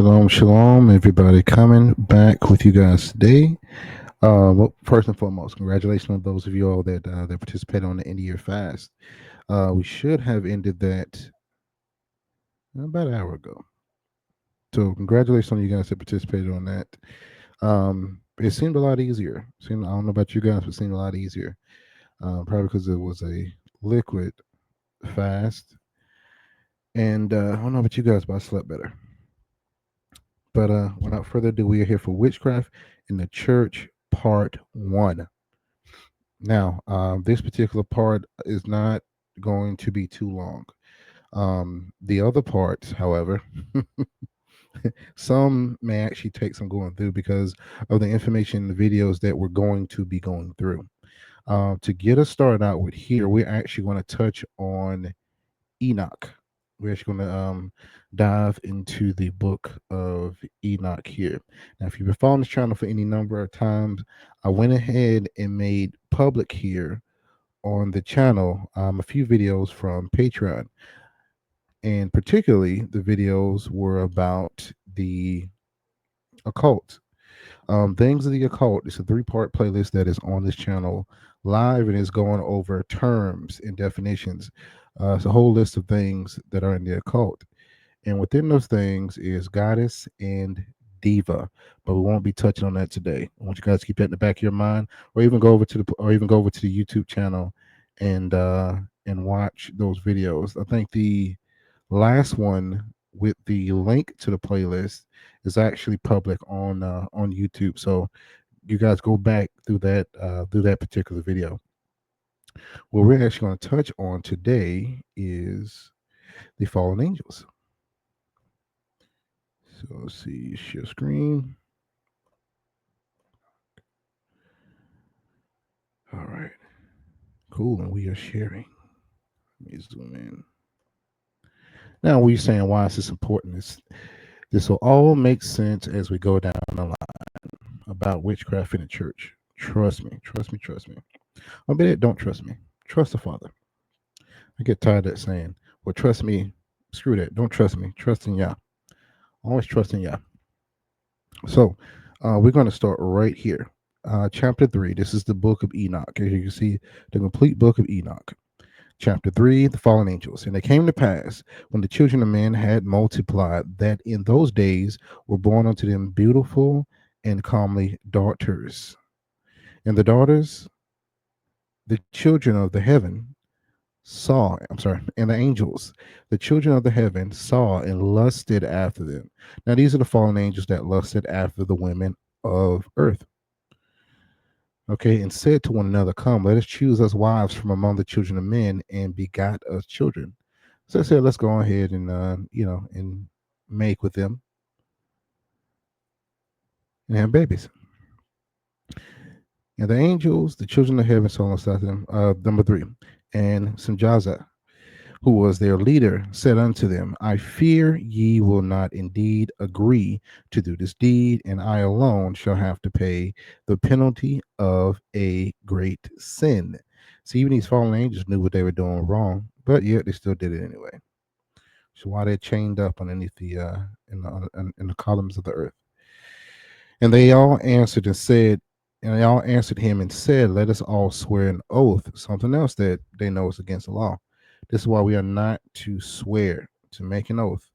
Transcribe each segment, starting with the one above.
Shalom, shalom, everybody. Coming back with you guys today. Well, first and foremost, congratulations on those of you all that participated on the end of year fast. We should have ended that about an hour ago. So, congratulations on you guys that participated on that. It seemed a lot easier. I don't know about you guys, but it seemed a lot easier. Probably because it was a liquid fast. And I don't know about you guys, but I slept better. But without further ado, we are here for Witchcraft in the Church Part 1. Now, this particular part is not going to be too long. The other parts, however, some may actually take some going through because of the information and the videos that we're going to be going through. To get us started out with here, we're actually going to touch on Enoch. We're actually going to dive into the book of Enoch here. Now, if you've been following this channel for any number of times, I went ahead and made public here on the channel a few videos from Patreon. And particularly, the videos were about the occult. Things of the occult. It's a 3-part playlist that is on this channel live and is going over terms and definitions. It's a whole list of things that are in the occult, and within those things is goddess and diva. But we won't be touching on that today. I want you guys to keep that in the back of your mind, or even go over to the YouTube channel and watch those videos. I think the last one with the link to the playlist is actually public on YouTube. So you guys go back through that particular video. What we're actually going to touch on today is the fallen angels. So let's see, share screen. All right, cool. And we are sharing. Let me zoom in. Now, we're saying why is this important? This will all make sense as we go down the line about witchcraft in the church. Trust me, trust me, trust me. I bet it don't trust me. Trust the Father. I get tired of that saying, well, trust me. Screw that. Don't trust me. Trust in Yah. Always trust in Yah. So we're going to start right here. Chapter 3. This is the book of Enoch. As you can see, the complete book of Enoch. Chapter 3, the fallen angels. And it came to pass, when the children of men had multiplied, that in those days were born unto them beautiful and comely daughters. And the daughters, the children of the heaven, and the angels, the children of the heaven, saw and lusted after them. Now, these are the fallen angels that lusted after the women of earth. Okay, and said to one another, come, let us choose us wives from among the children of men and begot us children. So I said, let's go ahead and, and make with them and have babies. And the angels, the children of heaven, saw and lusted after them. Number 3, and Sanjaza, who was their leader, said unto them, I fear ye will not indeed agree to do this deed, and I alone shall have to pay the penalty of a great sin. See, even these fallen angels knew what they were doing wrong, but yet they still did it anyway. So why they're chained up underneath the in the columns of the earth. And they all answered him and said, let us all swear an oath, something else that they know is against the law. This is why we are not to swear, to make an oath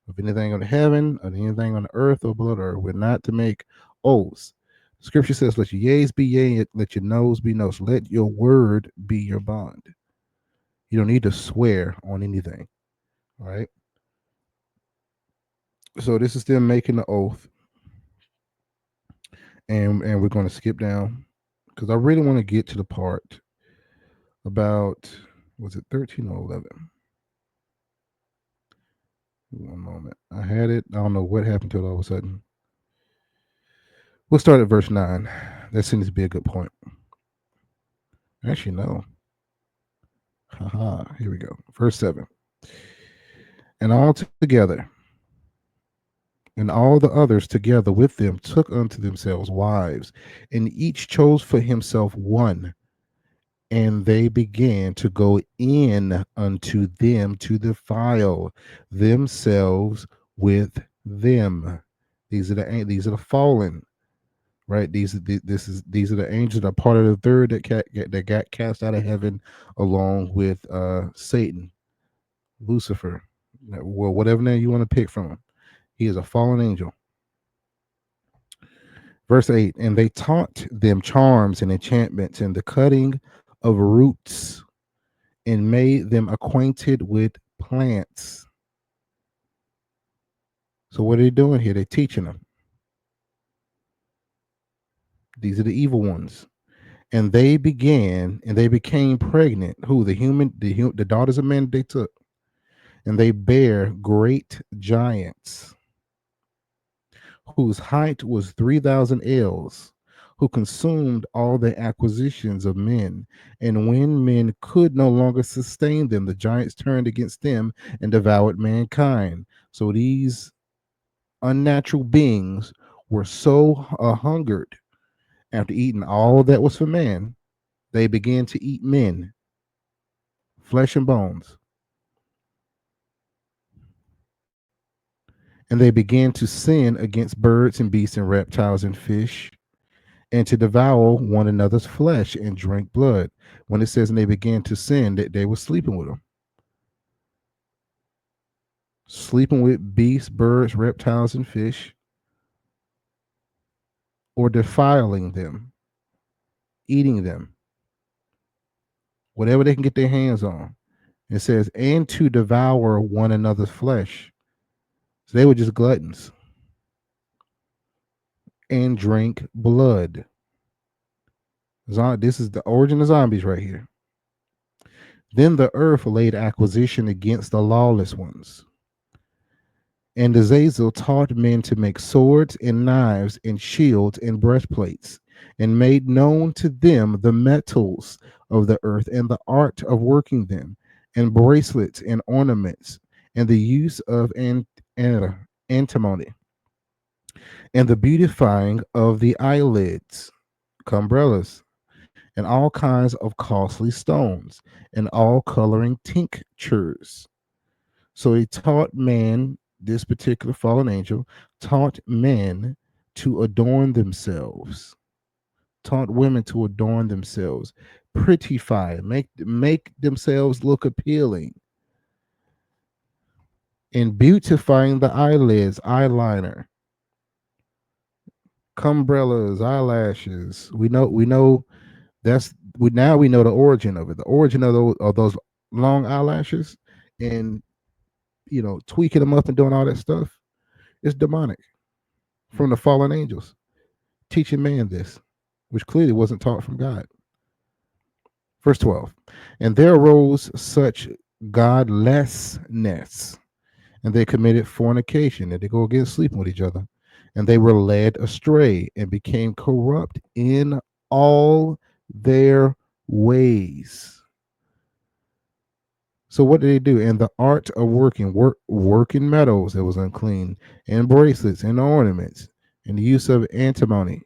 of anything on heaven, of anything on the earth or below the earth. We're not to make oaths. Scripture says, let your yeas be yea, let your noes be noes. Let your word be your bond. You don't need to swear on anything. All right. So this is them making the oath. And we're going to skip down because I really want to get to the part about, was it 13 or 11? One moment. I had it. I don't know what happened to it all of a sudden. We'll start at verse 9. That seems to be a good point. Actually, no. Haha. Here we go. Verse 7. And all together, and all the others together with them took unto themselves wives, and each chose for himself one. And they began to go in unto them to defile themselves with them. These are the fallen, right? These are the angels that are part of the third that got cast out of heaven along with Satan, Lucifer, well, whatever name you want to pick from him. He is a fallen angel. Verse 8, and they taught them charms and enchantments and the cutting of roots and made them acquainted with plants. So what are they doing here? They're teaching them. These are the evil ones. And they became pregnant. Who? The daughters of men they took. And they bare great giants whose height was 3,000 ells, who consumed all the acquisitions of men. And when men could no longer sustain them, the giants turned against them and devoured mankind. So these unnatural beings were so hungered after eating all that was for man, they began to eat men, flesh and bones. And they began to sin against birds and beasts and reptiles and fish, and to devour one another's flesh and drink blood. When it says, and they began to sin, that they were sleeping with them, sleeping with beasts, birds, reptiles, and fish, or defiling them, eating them, whatever they can get their hands on. It says, and to devour one another's flesh. So they were just gluttons. And drink blood. This is the origin of zombies right here. Then the earth laid acquisition against the lawless ones. And Azazel taught men to make swords and knives and shields and breastplates, and made known to them the metals of the earth and the art of working them, and bracelets and ornaments, and the use of antimony, and the beautifying of the eyelids, umbrellas, and all kinds of costly stones, and all coloring tinctures. So he taught man, this particular fallen angel, taught men to adorn themselves, taught women to adorn themselves, prettify, make themselves look appealing, and beautifying the eyelids, eyeliner, umbrellas, eyelashes. We know we know the origin of it. The origin of those long eyelashes and tweaking them up and doing all that stuff is demonic from the fallen angels teaching man this, which clearly wasn't taught from God. Verse 12, and there arose such godlessness, and they committed fornication, and they go against sleeping with each other, and they were led astray and became corrupt in all their ways. So what did they do? And the art of working metals that was unclean, and bracelets and ornaments, and the use of antimony,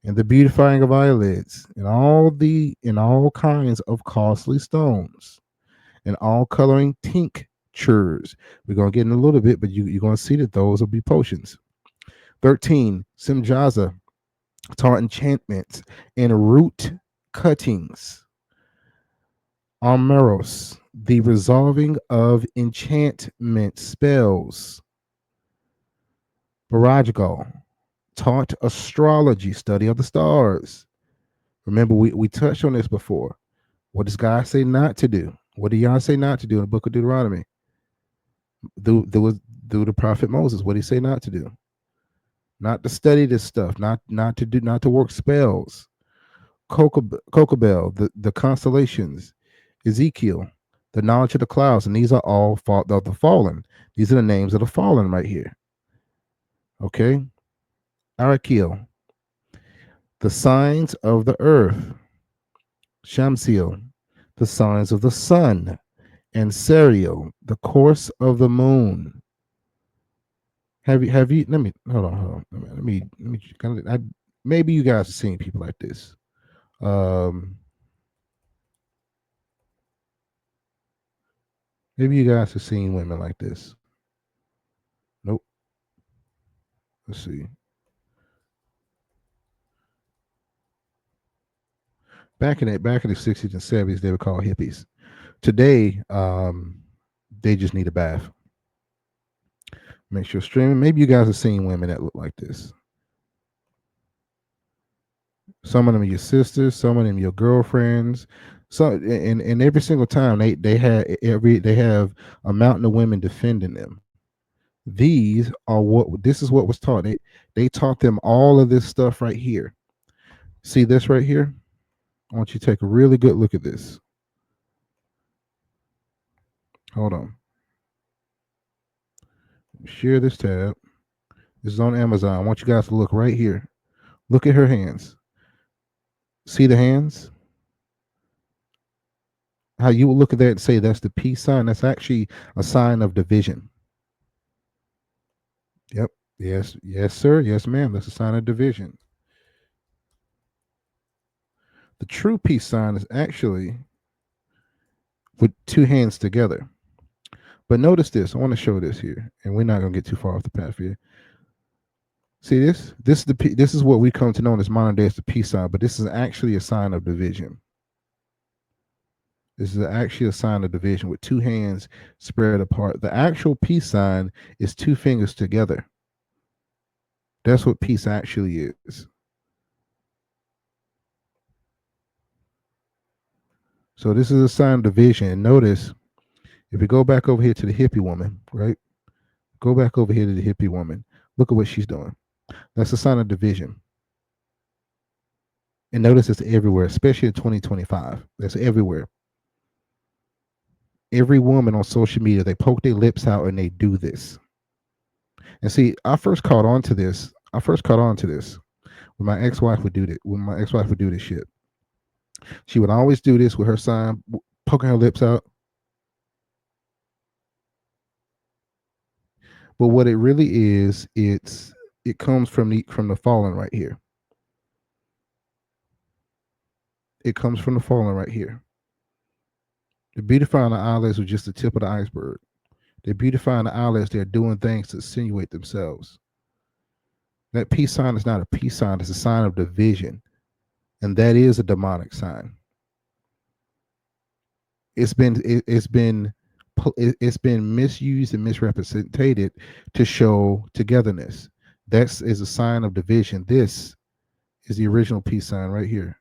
and the beautifying of eyelids, and all kinds of costly stones, and all coloring tinctures. We're gonna get in a little bit, but you're gonna see that those will be potions. 13, Simjaza taught enchantments and root cuttings. Armeros, the resolving of enchantment spells. Barajgal taught astrology, study of the stars. Remember, we touched on this before. What does God say not to do? What did Yah say not to do in the book of Deuteronomy? Do the prophet Moses. What did he say not to do? Not to study this stuff, not to work spells. Kokabel, the constellations. Ezekiel, the knowledge of the clouds, and these are all of the fallen. These are the names of the fallen right here. Okay, Arakiel, the signs of the earth. Shamsiel, the signs of the sun, and Serial, the course of the moon. Have you? Let me hold on. Let me kind of. Maybe you guys have seen people like this. Maybe you guys have seen women like this. Nope. Let's see. Back in the 60s and 70s, they were called hippies. Today, they just need a bath. Make sure streaming. Maybe you guys have seen women that look like this. Some of them are your sisters, some of them your girlfriends. So and every single time they have a mountain of women defending them. These are what this is what was taught. They taught them all of this stuff right here. See this right here? I want you to take a really good look at this. Hold on. Share this tab. This is on Amazon. I want you guys to look right here. Look at her hands. See the hands? How you would look at that and say that's the peace sign. That's actually a sign of division. Yep. Yes. Yes, sir. Yes, ma'am. That's a sign of division. The true peace sign is actually with two hands together. But notice this. I want to show this here, and we're not going to get too far off the path here. See this? This is what we come to know as modern day as the peace sign, but this is actually a sign of division. This is actually a sign of division with two hands spread apart. The actual peace sign is two fingers together. That's what peace actually is. So this is a sign of division. And notice, if we go back over here to the hippie woman, right? Go back over here to the hippie woman. Look at what she's doing. That's a sign of division. And notice it's everywhere, especially in 2025. That's everywhere. Every woman on social media, they poke their lips out and they do this. And see, I first caught on to this when my ex-wife would do that. When my ex-wife would do this shit, she would always do this with her sign, poking her lips out. But what it really is, it comes from the fallen right here. It comes from the fallen right here. The beautifying the eyelids are just the tip of the iceberg. They're beautifying the eyelids. They're doing things to insinuate themselves. That peace sign is not a peace sign. It's a sign of division. And that is a demonic sign. It's been misused and misrepresented to show togetherness. That is a sign of division. This is the original peace sign right here.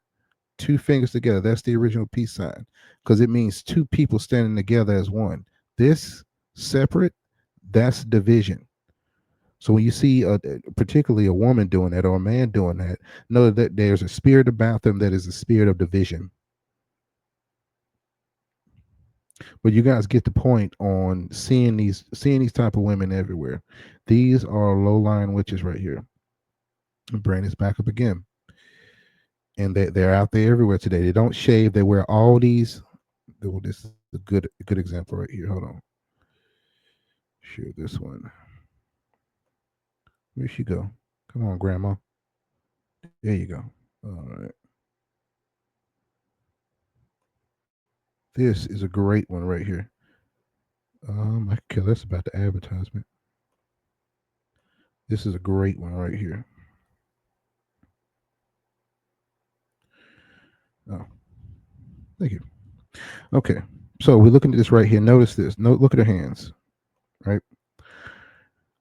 Two fingers together. That's the original peace sign because it means two people standing together as one. This separate, that's division. So when you see particularly a woman doing that or a man doing that, know that there's a spirit about them that is a spirit of division. But you guys get the point on seeing these type of women everywhere. These are low-lying witches right here. Bring this back up again. And they're out there everywhere today. They don't shave. They wear all these. Well, this is a good example right here. Hold on. Share this one. Where'd she go? Come on, Grandma. There you go. All right. This is a great one right here. I can care less about the advertisement. This is a great one right here. Oh, thank you. Okay, so we're looking at this right here. Notice this. Look at her hands, right?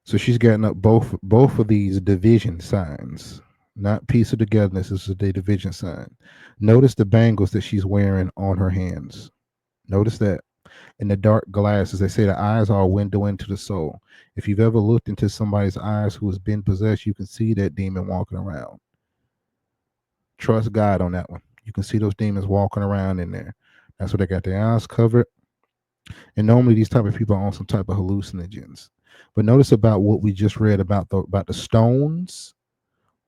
So she's gotten up both of these division signs, not peace or togetherness. This is the division sign. Notice the bangles that she's wearing on her hands. Notice that. And the dark glasses. They say the eyes are a window into the soul. If you've ever looked into somebody's eyes who has been possessed, you can see that demon walking around. Trust God on that one. You can see those demons walking around in there. That's what they got their eyes covered. And normally these type of people are on some type of hallucinogens. But notice about what we just read about the stones.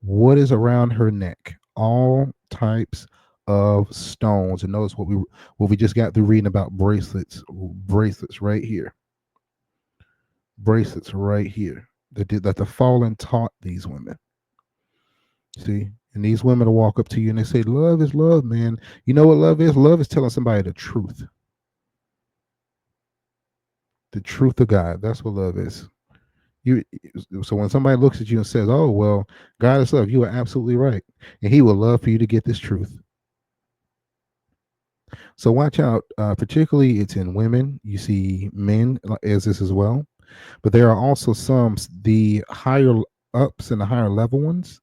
What is around her neck? All types of stones. And notice what we just got through reading about bracelets right here. Bracelets right here. That the fallen taught these women. See? And these women will walk up to you and they say, love is love, man. You know what love is? Love is telling somebody the truth. The truth of God. That's what love is. You so when somebody looks at you and says, "Oh well, God is love," you are absolutely right, and He would love for you to get this truth. So watch out. Particularly, it's in women. You see men as this as well, but there are also some the higher ups and the higher level ones.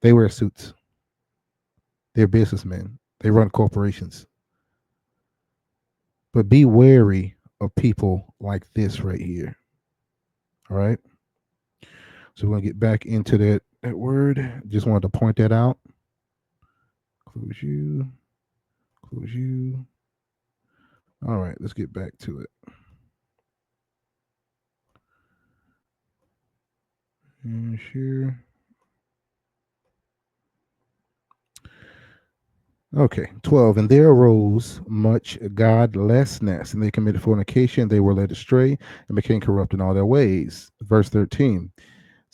They wear suits. They're businessmen. They run corporations. But be wary of people like this right here. All right. So we're gonna get back into that word. Just wanted to point that out. Close you. Close you. All right, let's get back to it. And share. Okay, 12. And there arose much godlessness, and they committed fornication. They were led astray and became corrupt in all their ways. Verse 13.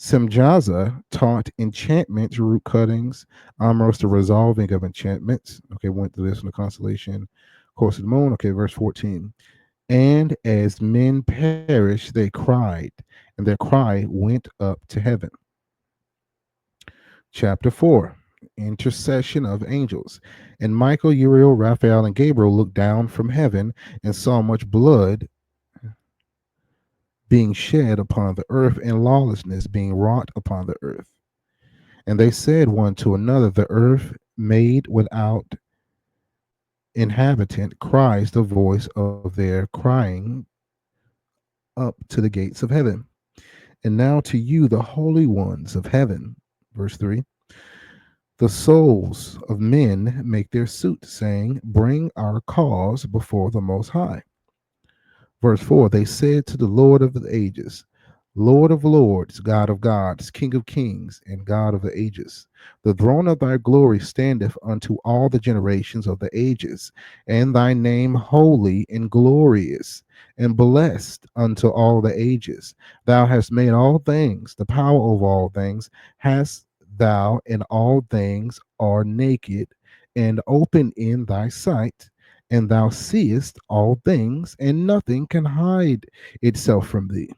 Semjaza taught enchantments, root cuttings, amorous the resolving of enchantments. Okay, went through this in the constellation, course of the moon. Okay, verse 14. And as men perished, they cried, and their cry went up to heaven. Chapter 4. Intercession of angels. And Michael, Uriel, Raphael, and Gabriel looked down from heaven and saw much blood being shed upon the earth and lawlessness being wrought upon the earth. And they said one to another, the earth made without inhabitant cries the voice of their crying up to the gates of heaven. And now to you, the holy ones of heaven. Verse 3. The souls of men make their suit, saying, bring our cause before the Most High. Verse 4. They said to the Lord of the ages, Lord of lords, God of gods, King of kings, and God of the ages. The throne of thy glory standeth unto all the generations of the ages, and thy name holy and glorious, and blessed unto all the ages. Thou hast made all things, the power over all things hast thou, and all things are naked and open in thy sight, and thou seest all things, and nothing can hide itself from thee.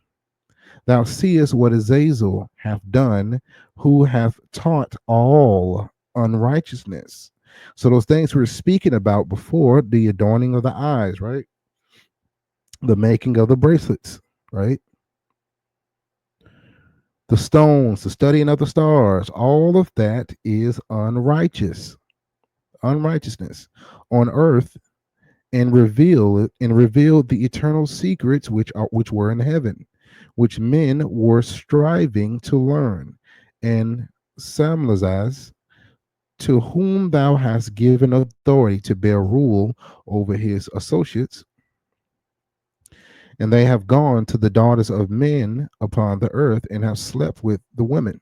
Thou seest what Azazel hath done, who hath taught all unrighteousness. So those things we were speaking about before, the adorning of the eyes, right? The making of the bracelets, right? The stones, the studying of the stars, all of that is unrighteousness on earth, and revealed the eternal secrets which were in heaven, which men were striving to learn. And Samlazaz, to whom thou hast given authority to bear rule over his associates, and they have gone to the daughters of men upon the earth, and have slept with the women,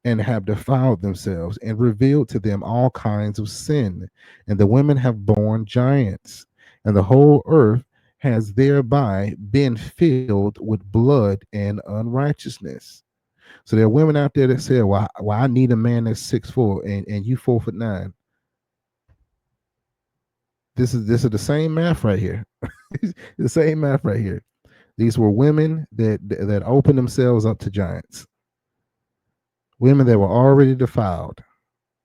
and have defiled themselves, and revealed to them all kinds of sin. And the women have borne giants, and the whole earth has thereby been filled with blood and unrighteousness. So there are women out there that say, well, I need a man that's 6'4" and you 4'9". This is the same math right here. The same math right here. These were women that opened themselves up to giants. Women that were already defiled,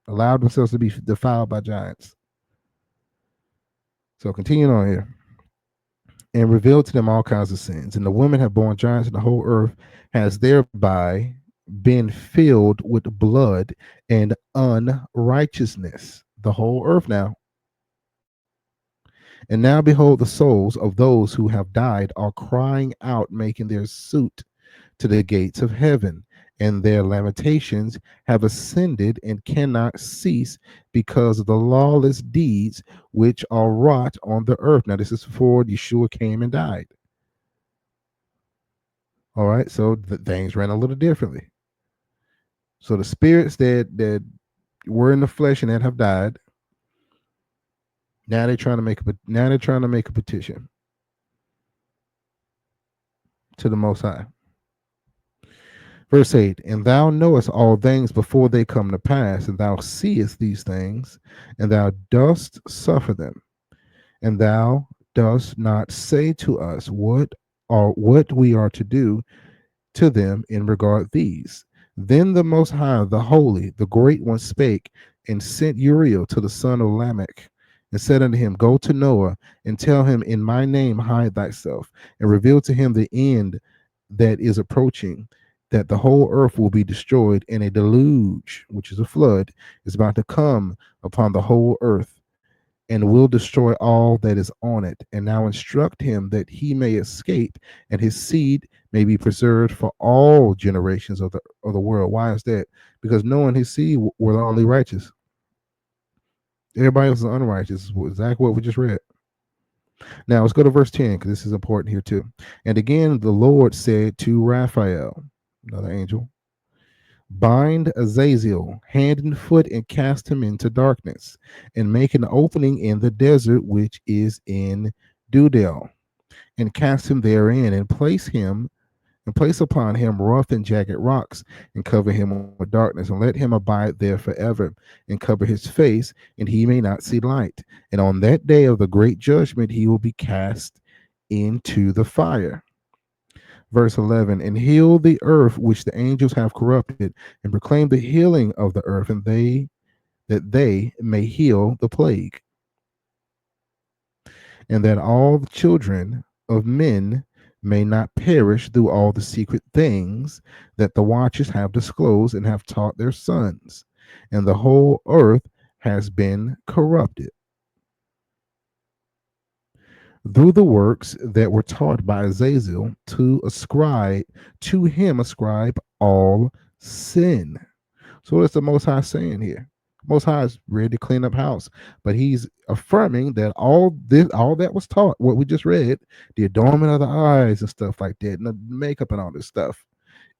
allowed themselves to be defiled by giants. So continuing on here. And revealed to them all kinds of sins. And the women have borne giants, and the whole earth has thereby been filled with blood and unrighteousness. The whole earth now. And now behold, the souls of those who have died are crying out, making their suit to the gates of heaven, and their lamentations have ascended and cannot cease because of the lawless deeds which are wrought on the earth. Now, this is before Yeshua came and died. All right, so the things ran a little differently. So the spirits that were in the flesh and that have died, now they're trying to make a petition to the Most High. Verse 8, and thou knowest all things before they come to pass, and thou seest these things, and thou dost suffer them, and thou dost not say to us what we are to do, to them in regard these. Then the Most High, the Holy, the Great One spake, and sent Uriel to the son of Lamech, and said unto him, Go to Noah, and tell him, In my name hide thyself, and reveal to him the end that is approaching, that the whole earth will be destroyed, and a deluge, which is a flood, is about to come upon the whole earth, and will destroy all that is on it. And now instruct him that he may escape, and his seed may be preserved for all generations of the world. Why is that? Because Noah and his seed were the only righteous. Everybody else is unrighteous. Exactly what we just read. Now let's go to verse 10, because this is important here too. And again, the Lord said to Raphael, another angel, Bind Azazel hand and foot, and cast him into darkness, and make an opening in the desert which is in Dudel, and cast him therein, and place upon him rough and jagged rocks, and cover him with darkness, and let him abide there forever, and cover his face, and he may not see light. And on that day of the great judgment he will be cast into the fire. Verse 11, and heal the earth which the angels have corrupted, and proclaim the healing of the earth, and they may heal the plague, and that all the children of men may not perish through all the secret things that the watchers have disclosed and have taught their sons, and the whole earth has been corrupted through the works that were taught by Azazel, to him ascribe all sin. So what's the Most High saying here? Most High is ready to clean up house, but he's affirming that all that was taught, what we just read, the adornment of the eyes and stuff like that, and the makeup and all this stuff,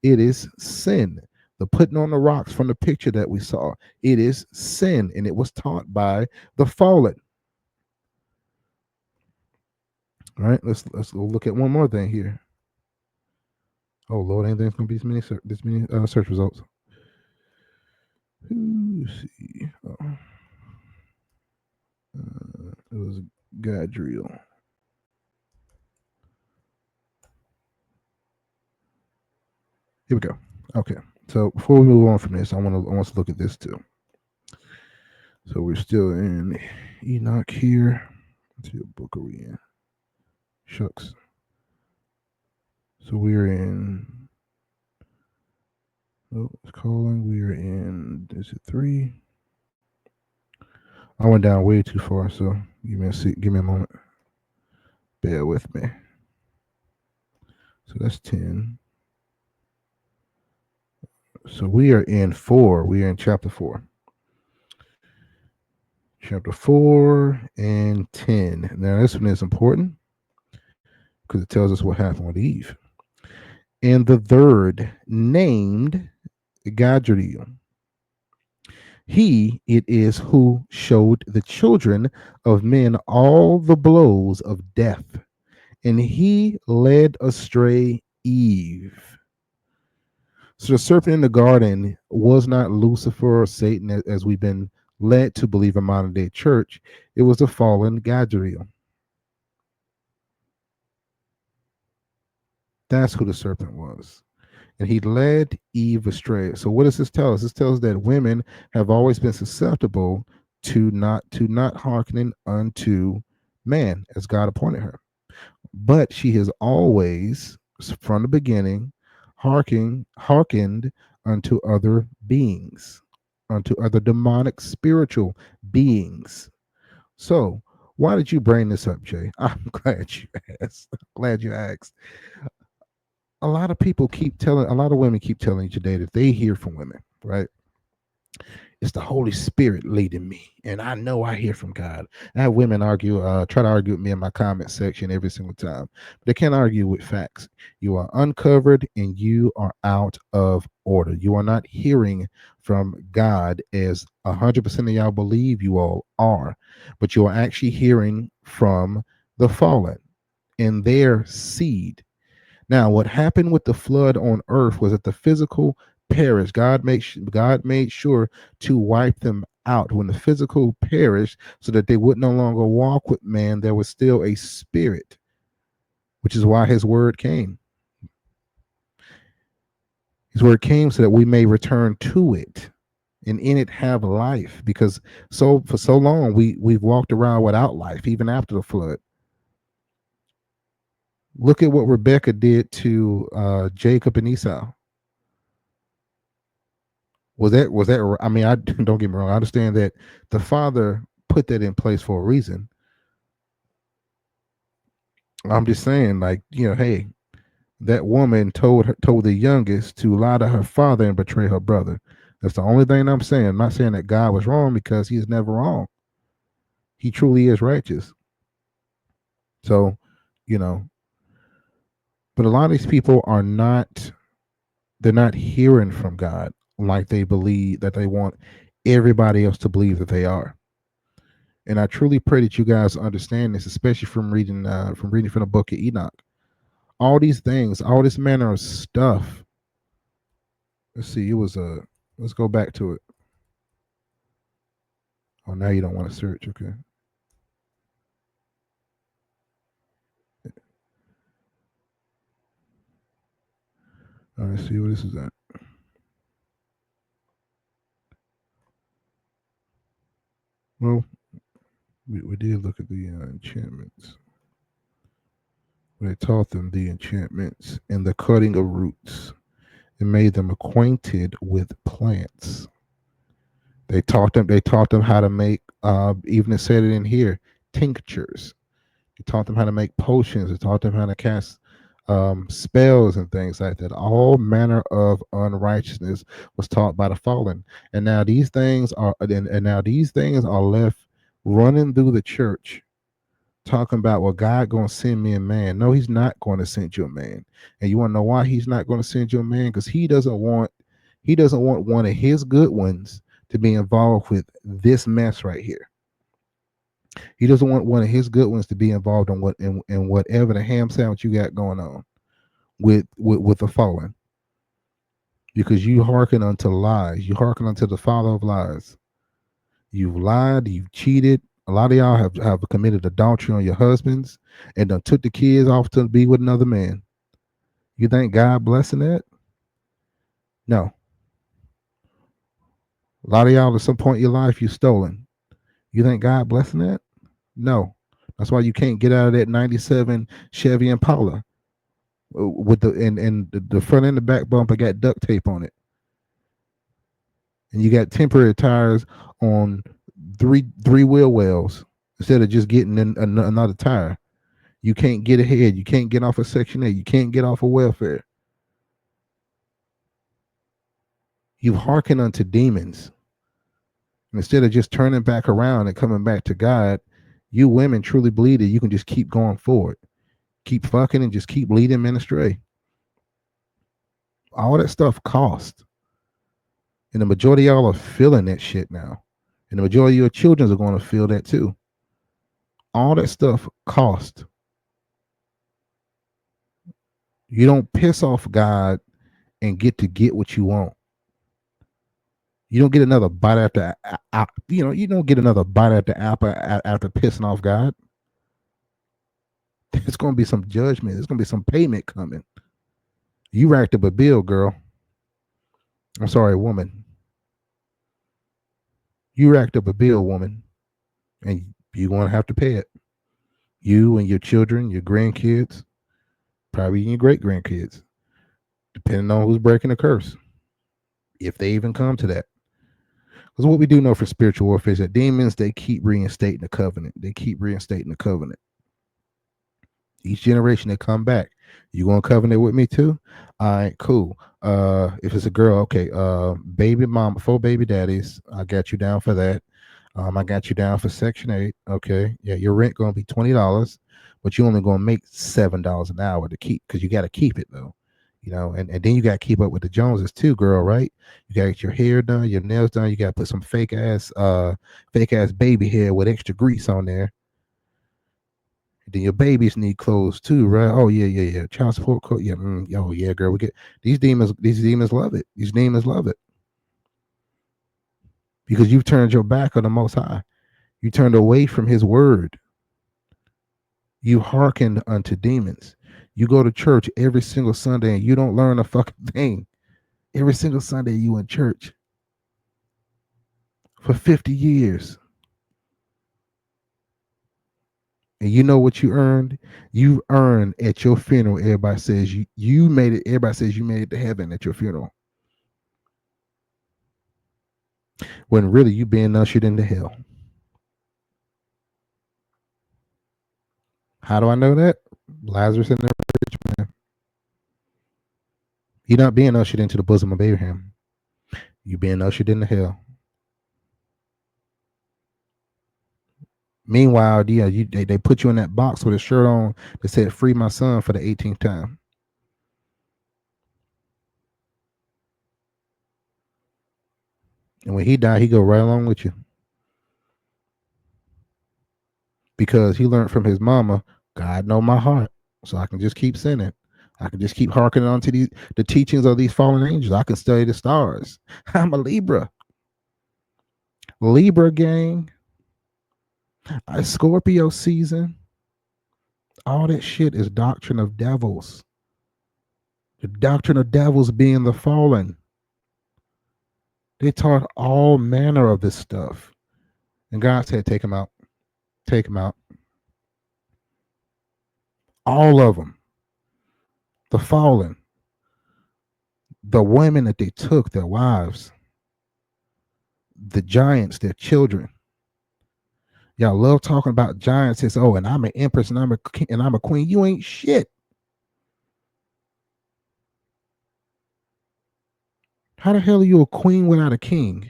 it is sin. The putting on the rocks from the picture that we saw, it is sin, and it was taught by the fallen. All right, let's go look at one more thing here. Oh Lord, anything's gonna be this many search results. Let's see. Oh. It was Gadriel. Here we go. Okay, so before we move on from this, I want to look at this too. So we're still in Enoch here. Let's see what book are we in? Shucks. So we're in. Oh, it's calling. We're in. Is it 3? I went down way too far. So give me a moment. Bear with me. So that's 10. So we are in 4. We are in chapter 4. Chapter 4 and 10. Now this one is important because it tells us what happened with Eve. And the third, named Gadriel, he it is who showed the children of men all the blows of death, and he led astray Eve. So the serpent in the garden was not Lucifer or Satan, as we've been led to believe in modern day church. It was the fallen Gadriel. That's who the serpent was. And he led Eve astray. So what does this tell us? This tells us that women have always been susceptible to not hearkening unto man as God appointed her. But she has always, from the beginning, hearkened unto other beings, unto other demonic spiritual beings. So why did you bring this up, Jay? I'm glad you asked. Glad you asked. A lot of women keep telling you today that they hear from women, right? It's the Holy Spirit leading me, and I know I hear from God. I have women try to argue with me in my comment section every single time, but they can't argue with facts. You are uncovered and you are out of order. You are not hearing from God as 100% of y'all believe you all are, but you are actually hearing from the fallen and their seed. Now, what happened with the flood on earth was that the physical perished. God made sure to wipe them out when the physical perished, so that they would no longer walk with man. There was still a spirit, which is why his word came. His word came so that we may return to it and in it have life. Because for so long we've walked around without life, even after the flood. Look at what Rebecca did to Jacob and Esau. Was that? I mean, I don't get me wrong. I understand that the father put that in place for a reason. I'm just saying, like, hey, that woman told the youngest to lie to her father and betray her brother. That's the only thing I'm saying. I'm not saying that God was wrong, because he is never wrong. He truly is righteous. So, you know, but a lot of these people are not. They're not hearing from God like they believe, that they want everybody else to believe that they are. And I truly pray that you guys understand this, especially from reading from the book of Enoch. All these things, all this manner of stuff. Let's see. It was a. Let's go back to it. Oh, now you don't want to search. Okay. All right. See what this is at. Well, we did look at the enchantments. They taught them the enchantments and the cutting of roots, and made them acquainted with plants. They taught them. They taught them how to make. Even it said it in here, tinctures. They taught them how to make potions. They taught them how to cast spells and things like that. All manner of unrighteousness was taught by the fallen, and now these things are and now these things are left running through the church, talking about, well, God going to send me a man. No, he's not going to send you a man. And you want to know why he's not going to send you a man? Because he doesn't want one of his good ones to be involved with this mess right here. He doesn't want one of his good ones to be involved in whatever the ham sandwich you got going on with the fallen. Because you hearken unto lies. You hearken unto the father of lies. You've lied, you've cheated. A lot of y'all have committed adultery on your husbands and done took the kids off to be with another man. You think God blessing that? No. A lot of y'all at some point in your life you stolen. You think God blessing that? No. That's why you can't get out of that 97 Chevy Impala with the front and the back bumper got duct tape on it. And you got temporary tires on three wheel wells instead of just getting in another tire. You can't get ahead. You can't get off of Section 8. You can't get off of welfare. You hearken unto demons. Instead of just turning back around and coming back to God, you women truly believe that you can just keep going forward. Keep fucking and just keep leading men astray. All that stuff costs. And the majority of y'all are feeling that shit now. And the majority of your children are going to feel that too. All that stuff costs. You don't piss off God and get what you want. You don't get another bite after you don't get another bite at the apple after pissing off God. There's going to be some judgment. There's going to be some payment coming. You racked up a bill, girl. I'm sorry, woman. You racked up a bill, woman, and you're going to have to pay it. You and your children, your grandkids, probably your great grandkids, depending on who's breaking the curse, if they even come to that. Because what we do know for spiritual warfare is that demons, they keep reinstating the covenant. They keep reinstating the covenant. Each generation they come back. You gonna covenant with me too? All right, cool. If it's a girl, okay. Baby mom, 4 baby daddies. I got you down for that. I got you down for Section 8. Okay, yeah, your rent gonna be $20, but you only gonna make $7 an hour to keep, because you got to keep it though. And then you got to keep up with the Joneses too, girl. Right? You got to get your hair done, your nails done. You got to put some fake ass baby hair with extra grease on there. Then your babies need clothes too, right? Oh yeah. Child support code. Yeah, oh yeah, girl. We get these demons. These demons love it. These demons love it because you've turned your back on the Most High. You turned away from His word. You hearkened unto demons. You go to church every single Sunday and you don't learn a fucking thing. Every single Sunday you in church for 50 years. And you know what you earned? You earned at your funeral. Everybody says you made it. Everybody says you made it to heaven at your funeral. When really you being ushered into hell. How do I know that? Lazarus and the rich man. You're not being ushered into the bosom of Abraham. You're being ushered into hell. Meanwhile, yeah, they put you in that box with a shirt on that said "Free my son" for the 18th time. And when he died, he go right along with you. Because he learned from his mama, God know my heart. So I can just keep sinning. I can just keep hearkening on to the teachings of these fallen angels. I can study the stars. I'm a Libra. Libra gang. Scorpio season. All that shit is doctrine of devils. The doctrine of devils being the fallen. They taught all manner of this stuff. And God said, take them out. Take them out. All of them. The fallen. The women that they took, their wives. The giants, their children. Y'all love talking about giants. It's, oh, and I'm an empress and I'm a queen. You ain't shit. How the hell are you a queen without a king?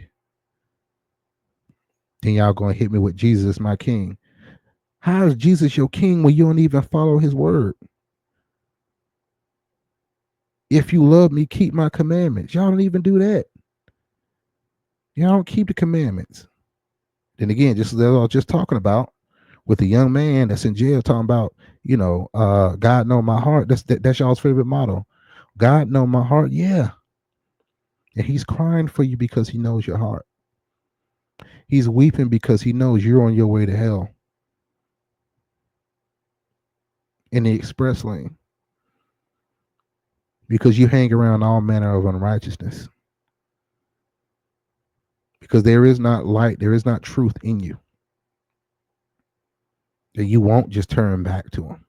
Then y'all gonna hit me with Jesus, my king. How is Jesus your king when you don't even follow his word? If you love me, keep my commandments. Y'all don't even do that. Y'all don't keep the commandments. Then again, just as I was just talking about with the young man that's in jail talking about, God know my heart. That's y'all's favorite motto. God know my heart. Yeah. And he's crying for you because he knows your heart. He's weeping because he knows you're on your way to hell in the express lane because you hang around all manner of unrighteousness. Because there is not light, there is not truth in you. And you won't just turn back to him.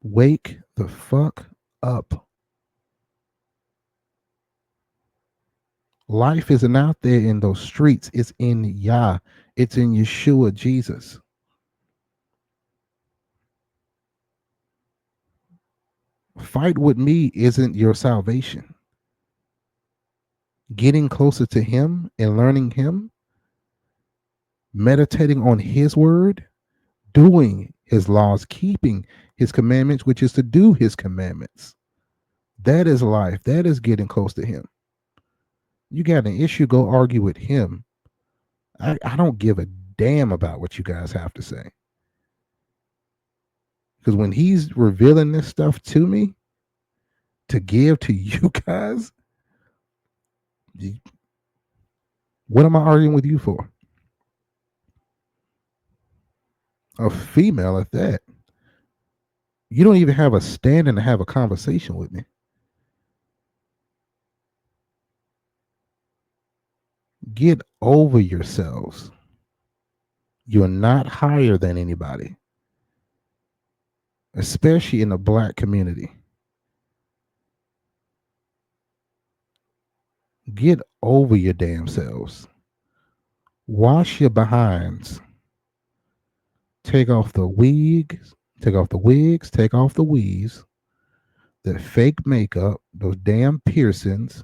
Wake the fuck up. Life isn't out there in those streets. It's in Yah. It's in Yeshua, Jesus. Fight with me isn't your salvation. Getting closer to him and learning him, meditating on his word, doing his laws, keeping his commandments, which is to do his commandments. That is life. That is getting close to him. You got an issue, go argue with him. I don't give a damn about what you guys have to say. Because when he's revealing this stuff to me, to give to you guys, what am I arguing with you for? A female at that. You don't even have a standing to have a conversation with me. Get over yourselves. You're not higher than anybody, especially in the black community. Get over your damn selves. Wash your behinds. Take off the wigs, take off the weaves, the fake makeup, those damn piercings,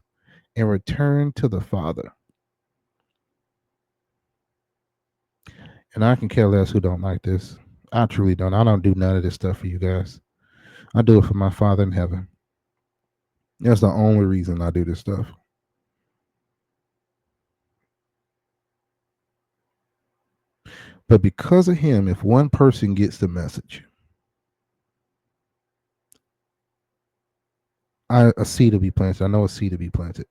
and return to the Father. And I can care less who don't like this. I truly don't. I don't do none of this stuff for you guys. I do it for my Father in heaven. That's the only reason I do this stuff. But because of him, if one person gets the message, a seed will be planted. I know a seed will be planted.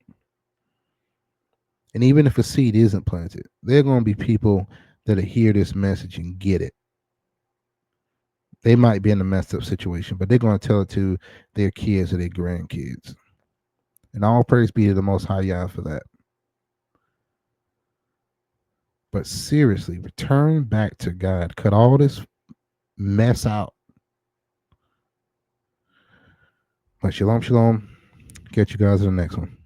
And even if a seed isn't planted, there are going to be people that hear this message and get it. They might be in a messed up situation, but they're going to tell it to their kids or their grandkids. And all praise be to the Most High Yah for that. But seriously, return back to God. Cut all this mess out. But shalom, shalom. Catch you guys in the next one.